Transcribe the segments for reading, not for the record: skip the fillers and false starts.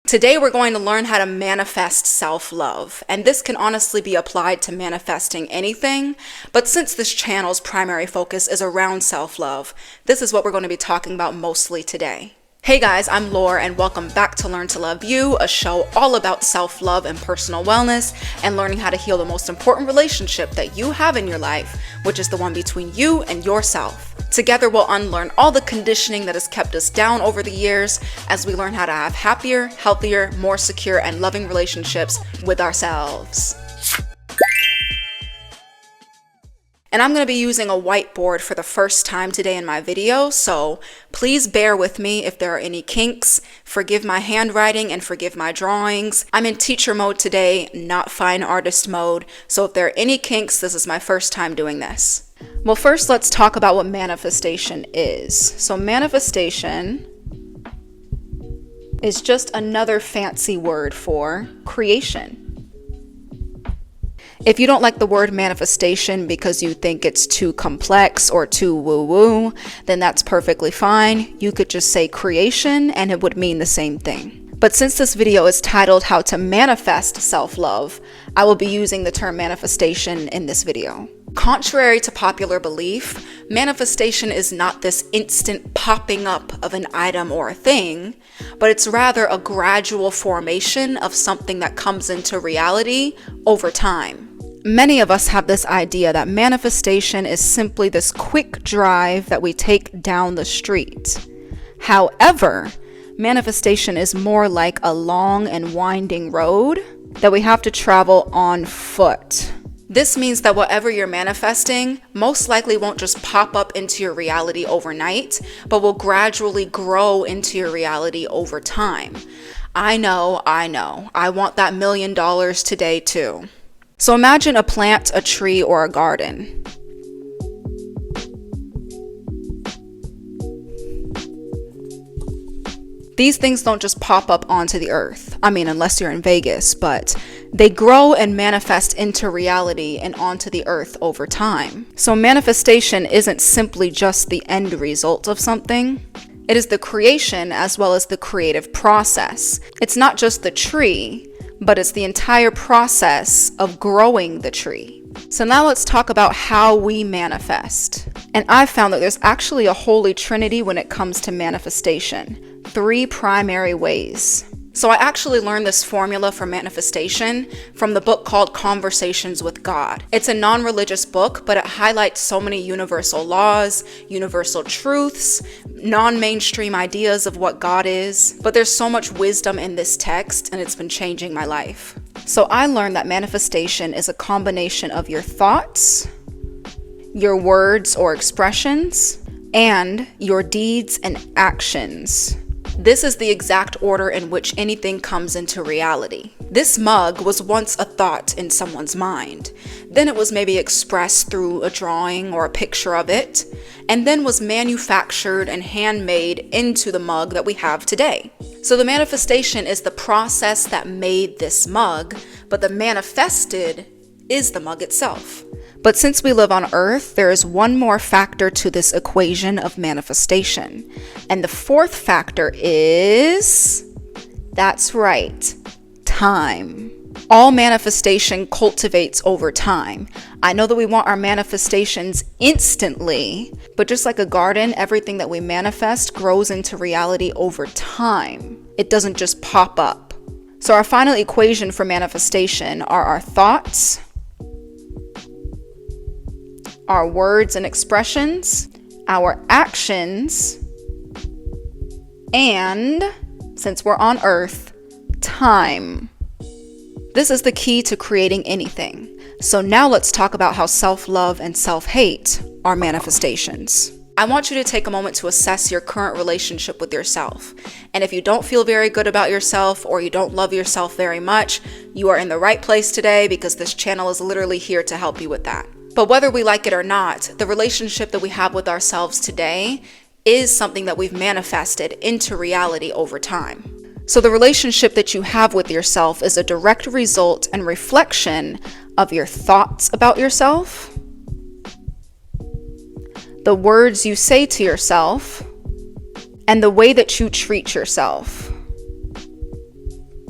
Today we're going to learn how to manifest self-love, and this can honestly be applied to manifesting anything, but since this channel's primary focus is around self-love, this is what we're going to be talking about mostly today. Hey guys, I'm Laura and welcome back to Learn to Love You, a show all about self-love and personal wellness and learning how to heal the most important relationship that you have in your life, which is the one between you and yourself. Together we'll unlearn all the conditioning that has kept us down over the years as we learn how to have happier, healthier, more secure, and loving relationships with ourselves. And I'm going to be using a whiteboard for the first time today in my video, so please bear with me if there are any kinks. Forgive my handwriting and forgive my drawings. I'm in teacher mode today, not fine artist mode, so if there are any kinks, this is my first time doing this. Well, first let's talk about what manifestation is. So manifestation is just another fancy word for creation. If you don't like the word manifestation because you think it's too complex or too woo-woo, then that's perfectly fine. You could just say creation and it would mean the same thing. But since this video is titled How to Manifest Self-Love, I will be using the term manifestation in this video. Contrary to popular belief, manifestation is not this instant popping up of an item or a thing, but it's rather a gradual formation of something that comes into reality over time. Many of us have this idea that manifestation is simply this quick drive that we take down the street. However, manifestation is more like a long and winding road that we have to travel on foot. This means that whatever you're manifesting most likely won't just pop up into your reality overnight, but will gradually grow into your reality over time. I know. I want that $1 million today too. So imagine a plant, a tree, or a garden. These things don't just pop up onto the earth. I mean, unless you're in Vegas, but they grow and manifest into reality and onto the earth over time. So manifestation isn't simply just the end result of something. It is the creation as well as the creative process. It's not just the tree, but it's the entire process of growing the tree. So now let's talk about how we manifest. And I've found that there's actually a holy trinity when it comes to manifestation. 3 primary ways. So I actually learned this formula for manifestation from the book called Conversations with God. It's a non-religious book, but it highlights so many universal laws, universal truths, non-mainstream ideas of what God is. But there's so much wisdom in this text, and it's been changing my life. So I learned that manifestation is a combination of your thoughts, your words or expressions, and your deeds and actions. This is the exact order in which anything comes into reality. This mug was once a thought in someone's mind. Then it was maybe expressed through a drawing or a picture of it, and then was manufactured and handmade into the mug that we have today. So the manifestation is the process that made this mug, but the manifested is the mug itself. But since we live on Earth, there is one more factor to this equation of manifestation. And the 4th factor is, that's right, time. All manifestation cultivates over time. I know that we want our manifestations instantly, but just like a garden, everything that we manifest grows into reality over time. It doesn't just pop up. So our final equation for manifestation are our thoughts, our words and expressions, our actions, and, since we're on Earth, time. This is the key to creating anything. So now let's talk about how self-love and self-hate are manifestations. I want you to take a moment to assess your current relationship with yourself. And if you don't feel very good about yourself or you don't love yourself very much, you are in the right place today because this channel is literally here to help you with that. But whether we like it or not, the relationship that we have with ourselves today is something that we've manifested into reality over time. So the relationship that you have with yourself is a direct result and reflection of your thoughts about yourself, the words you say to yourself, and the way that you treat yourself.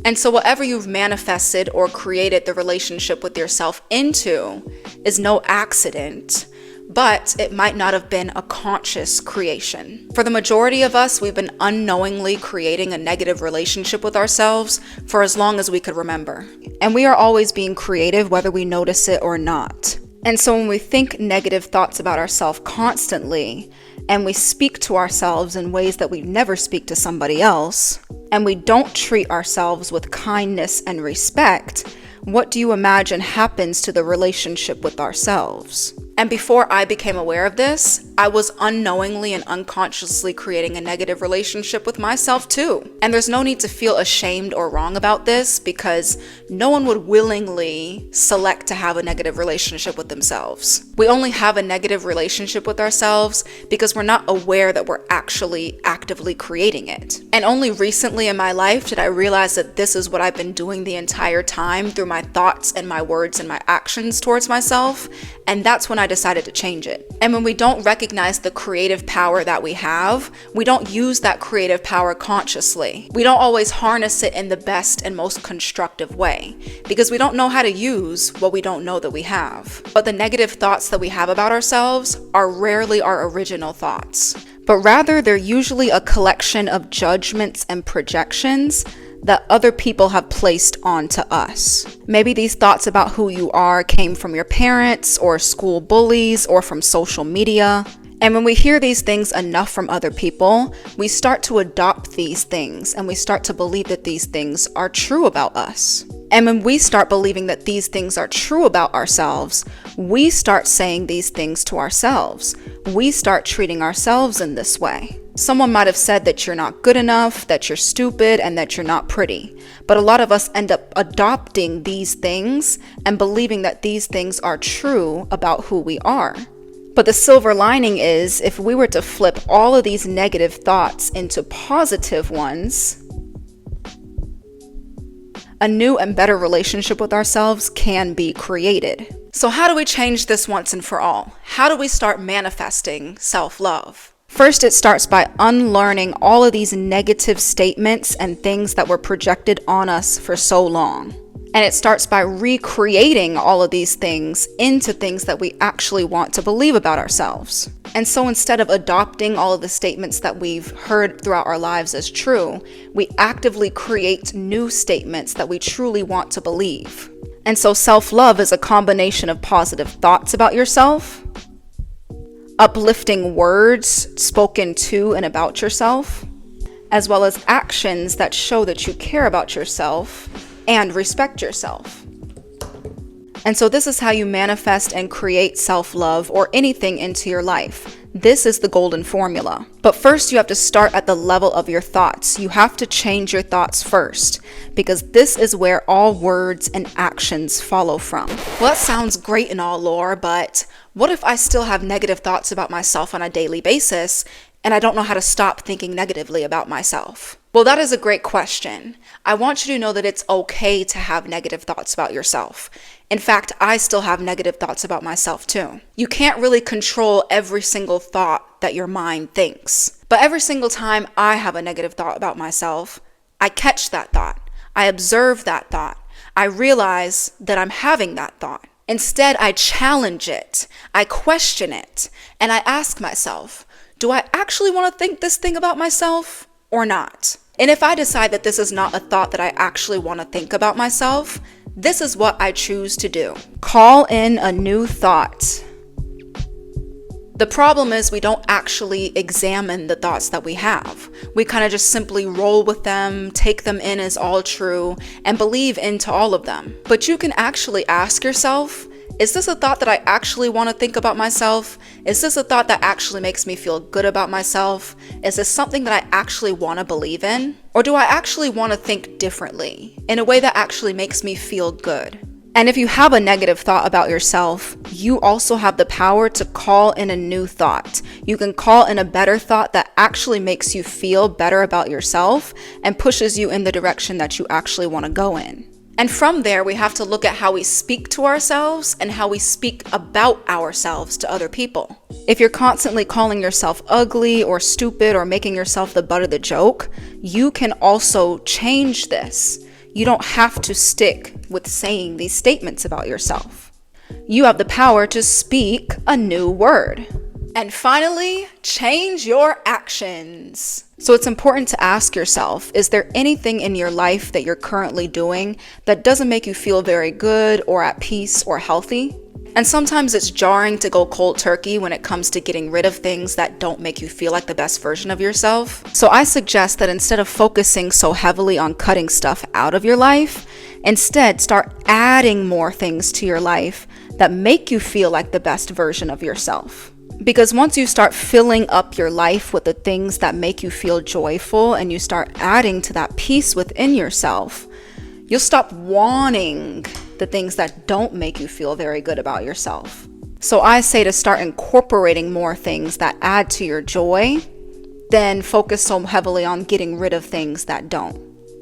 And so whatever you've manifested or created the relationship with yourself into is no accident, but it might not have been a conscious creation. For the majority of us, we've been unknowingly creating a negative relationship with ourselves for as long as we could remember. And we are always being creative whether we notice it or not. And so when we think negative thoughts about ourselves constantly, and we speak to ourselves in ways that we never speak to somebody else, and we don't treat ourselves with kindness and respect, what do you imagine happens to the relationship with ourselves? And before I became aware of this, I was unknowingly and unconsciously creating a negative relationship with myself too. And there's no need to feel ashamed or wrong about this, because no one would willingly select to have a negative relationship with themselves. We only have a negative relationship with ourselves because we're not aware that we're actually actively creating it. And only recently in my life did I realize that this is what I've been doing the entire time through my thoughts and my words and my actions towards myself. And that's when I decided to change it. And when we don't recognize the creative power that we have, we don't use that creative power consciously. We don't always harness it in the best and most constructive way because we don't know how to use what we don't know that we have. But the negative thoughts that we have about ourselves are rarely our original thoughts, but rather they're usually a collection of judgments and projections that other people have placed onto us. Maybe these thoughts about who you are came from your parents or school bullies or from social media. And when we hear these things enough from other people, we start to adopt these things and we start to believe that these things are true about us. And when we start believing that these things are true about ourselves, we start saying these things to ourselves. We start treating ourselves in this way. Someone might have said that you're not good enough, that you're stupid, and that you're not pretty. But a lot of us end up adopting these things and believing that these things are true about who we are. But the silver lining is, if we were to flip all of these negative thoughts into positive ones, a new and better relationship with ourselves can be created. So how do we change this once and for all? How do we start manifesting self-love? First, it starts by unlearning all of these negative statements and things that were projected on us for so long. And it starts by recreating all of these things into things that we actually want to believe about ourselves. And so instead of adopting all of the statements that we've heard throughout our lives as true, we actively create new statements that we truly want to believe. And so self-love is a combination of positive thoughts about yourself, uplifting words spoken to and about yourself, as well as actions that show that you care about yourself and respect yourself. And so this is how you manifest and create self-love or anything into your life. This is the golden formula. But first you have to start at the level of your thoughts. You have to change your thoughts first, because this is where all words and actions follow from. Well, that sounds great and all, Laura, but what if I still have negative thoughts about myself on a daily basis and I don't know how to stop thinking negatively about myself? Well, that is a great question. I want you to know that it's okay to have negative thoughts about yourself. In fact, I still have negative thoughts about myself too. You can't really control every single thought that your mind thinks. But every single time I have a negative thought about myself, I catch that thought. I observe that thought. I realize that I'm having that thought. Instead, I challenge it. I question it. And I ask myself, do I actually want to think this thing about myself or not? And if I decide that this is not a thought that I actually want to think about myself, this is what I choose to do. Call in a new thought. The problem is we don't actually examine the thoughts that we have. We kind of just simply roll with them, take them in as all true, and believe into all of them. But you can actually ask yourself, is this a thought that I actually want to think about myself? Is this a thought that actually makes me feel good about myself? Is this something that I actually want to believe in? Or do I actually want to think differently in a way that actually makes me feel good? And if you have a negative thought about yourself, you also have the power to call in a new thought. You can call in a better thought that actually makes you feel better about yourself and pushes you in the direction that you actually want to go in. And from there, we have to look at how we speak to ourselves and how we speak about ourselves to other people. If you're constantly calling yourself ugly or stupid or making yourself the butt of the joke, you can also change this. You don't have to stick with saying these statements about yourself. You have the power to speak a new word. And finally, change your actions. So it's important to ask yourself, is there anything in your life that you're currently doing that doesn't make you feel very good or at peace or healthy? And sometimes it's jarring to go cold turkey when it comes to getting rid of things that don't make you feel like the best version of yourself. So I suggest that instead of focusing so heavily on cutting stuff out of your life, instead start adding more things to your life that make you feel like the best version of yourself. Because once you start filling up your life with the things that make you feel joyful and you start adding to that peace within yourself, you'll stop wanting the things that don't make you feel very good about yourself. So I say to start incorporating more things that add to your joy, then focus so heavily on getting rid of things that don't.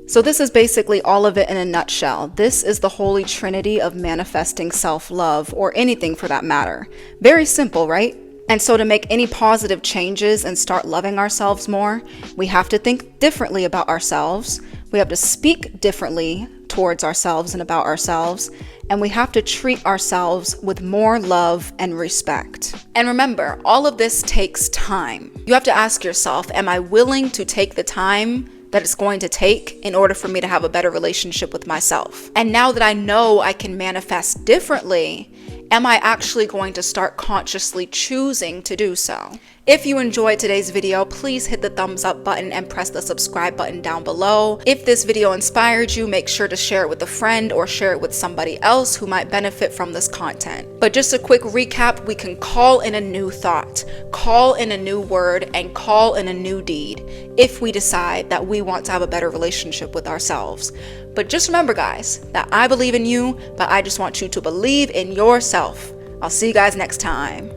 So this is basically all of it in a nutshell. This is the holy trinity of manifesting self-love, or anything for that matter. Very simple, right? And so to make any positive changes and start loving ourselves more, we have to think differently about ourselves. We have to speak differently towards ourselves and about ourselves. And we have to treat ourselves with more love and respect. And remember, all of this takes time. You have to ask yourself, am I willing to take the time that it's going to take in order for me to have a better relationship with myself? And now that I know I can manifest differently, am I actually going to start consciously choosing to do so? If you enjoyed today's video, please hit the thumbs up button and press the subscribe button down below. If this video inspired you, make sure to share it with a friend or share it with somebody else who might benefit from this content. But just a quick recap, we can call in a new thought, call in a new word, and call in a new deed if we decide that we want to have a better relationship with ourselves. But just remember, guys, that I believe in you, but I just want you to believe in yourself. I'll see you guys next time.